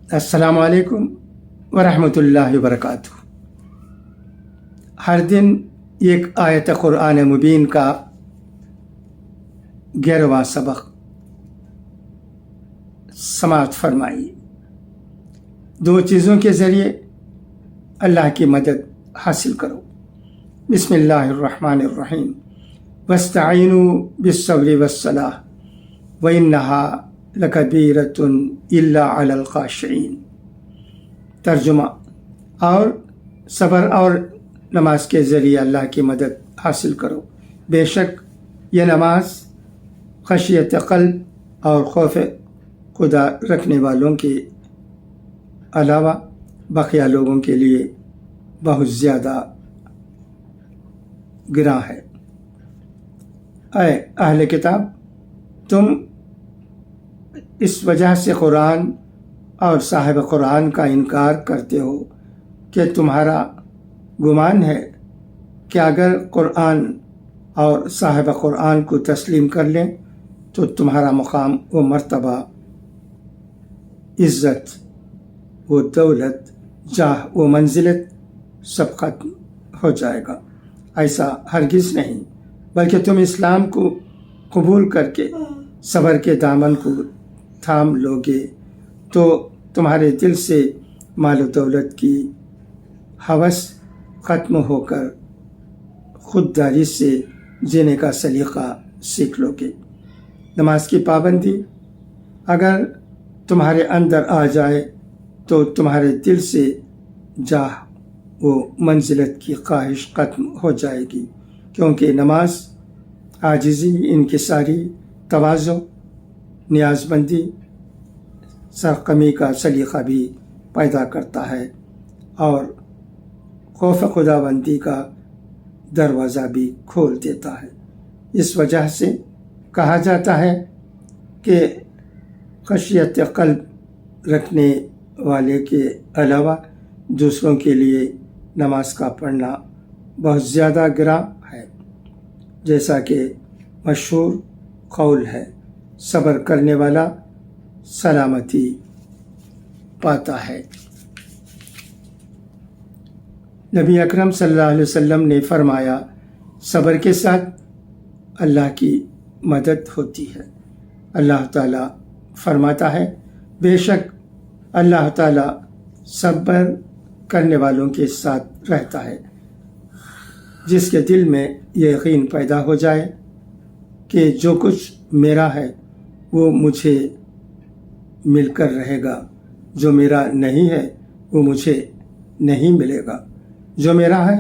السلام علیکم ورحمۃ اللہ وبرکاتہ۔ ہر دن ایک آیت قرآن مبین کا 11واں سبق سماعت فرمائیے۔ دو چیزوں کے ذریعے اللہ کی مدد حاصل کرو۔ بسم اللہ الرحمن الرحیم۔ واستعینوا بالصبر والصلاۃ وانھا لکبیرۃ الا علی الخاشعین۔ ترجمہ: اور صبر اور نماز کے ذریعے اللہ کی مدد حاصل کرو، بے شک یہ نماز خشیت قلب اور خوف خدا رکھنے والوں کے علاوہ بقیہ لوگوں کے لیے بہت زیادہ گراں ہے۔ اے اہل کتاب، تم اس وجہ سے قرآن اور صاحب قرآن کا انکار کرتے ہو کہ تمہارا گمان ہے کہ اگر قرآن اور صاحب قرآن کو تسلیم کر لیں تو تمہارا مقام و مرتبہ، عزت و دولت، جاہ و منزلت سب ختم ہو جائے گا۔ ایسا ہرگز نہیں، بلکہ تم اسلام کو قبول کر کے صبر کے دامن کو تھام لوگے تو تمہارے دل سے مال و دولت کی ہوس ختم ہو کر خودداری سے جینے کا سلیقہ سیکھ لو گے۔ نماز کی پابندی اگر تمہارے اندر آ جائے تو تمہارے دل سے جاہ و منزلت کی خواہش ختم ہو جائے گی، کیونکہ نماز عاجزی، انکساری، تواضع، نیاز مندی، سرقمی کا سلیقہ بھی پیدا کرتا ہے اور خوف خداوندی کا دروازہ بھی کھول دیتا ہے۔ اس وجہ سے کہا جاتا ہے کہ خشیت قلب رکھنے والے کے علاوہ دوسروں کے لیے نماز کا پڑھنا بہت زیادہ گراں ہے، جیسا کہ مشہور قول ہے، صبر کرنے والا سلامتی پاتا ہے۔ نبی اکرم صلی اللہ علیہ وسلم نے فرمایا، صبر کے ساتھ اللہ کی مدد ہوتی ہے۔ اللہ تعالیٰ فرماتا ہے، بے شک اللہ تعالیٰ صبر کرنے والوں کے ساتھ رہتا ہے۔ جس کے دل میں یہ یقین پیدا ہو جائے کہ جو کچھ میرا ہے وہ مجھے مل کر رہے گا، جو میرا نہیں ہے وہ مجھے نہیں ملے گا، جو میرا ہے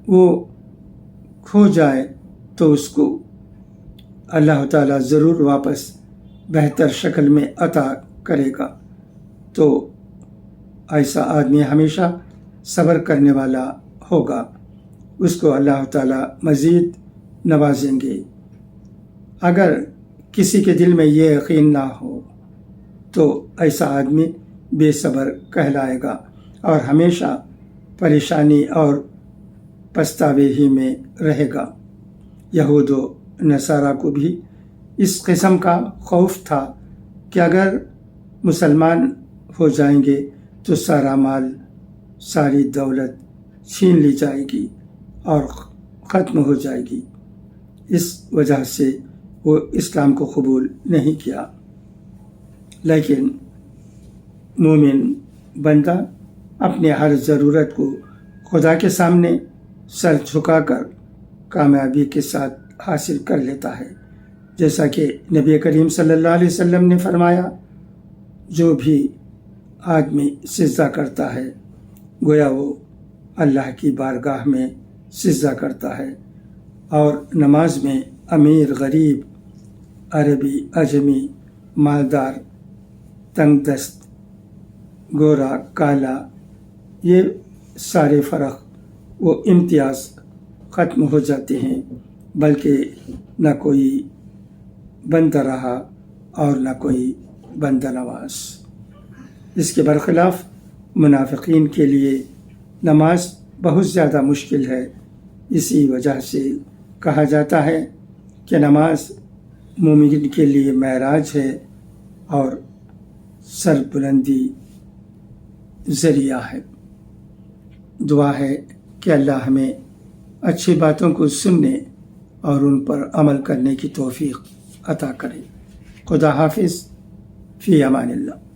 وہ کھو جائے تو اس کو اللہ تعالیٰ ضرور واپس بہتر شکل میں عطا کرے گا، تو ایسا آدمی ہمیشہ صبر کرنے والا ہوگا، اس کو اللہ تعالیٰ مزید نوازیں گے۔ اگر کسی کے دل میں یہ یقین نہ ہو تو ایسا آدمی بے صبر کہلائے گا اور ہمیشہ پریشانی اور پچھتاوے ہی میں رہے گا۔ یہود و نصارہ کو بھی اس قسم کا خوف تھا کہ اگر مسلمان ہو جائیں گے تو سارا مال، ساری دولت چھین لی جائے گی اور ختم ہو جائے گی۔ اس وجہ سے وہ اسلام کو قبول نہیں کیا۔ لیکن مومن بندہ اپنے ہر ضرورت کو خدا کے سامنے سر جھکا کر کامیابی کے ساتھ حاصل کر لیتا ہے، جیسا کہ نبی کریم صلی اللہ علیہ وسلم نے فرمایا، جو بھی آدمی سجدہ کرتا ہے گویا وہ اللہ کی بارگاہ میں سجدہ کرتا ہے، اور نماز میں امیر، غریب، عربی، عجمی، مالدار، تنگ دست، گورا، کالا، یہ سارے فرق و امتیاز ختم ہو جاتے ہیں، بلکہ نہ کوئی بندہ رہا اور نہ کوئی بندہ نواز۔ اس کے برخلاف منافقین کے لیے نماز بہت زیادہ مشکل ہے۔ اسی وجہ سے کہا جاتا ہے کہ نماز مومن کے لیے معراج ہے اور سر بلندی ذریعہ ہے۔ دعا ہے کہ اللہ ہمیں اچھی باتوں کو سننے اور ان پر عمل کرنے کی توفیق عطا کرے۔ خدا حافظ، فی امان اللہ۔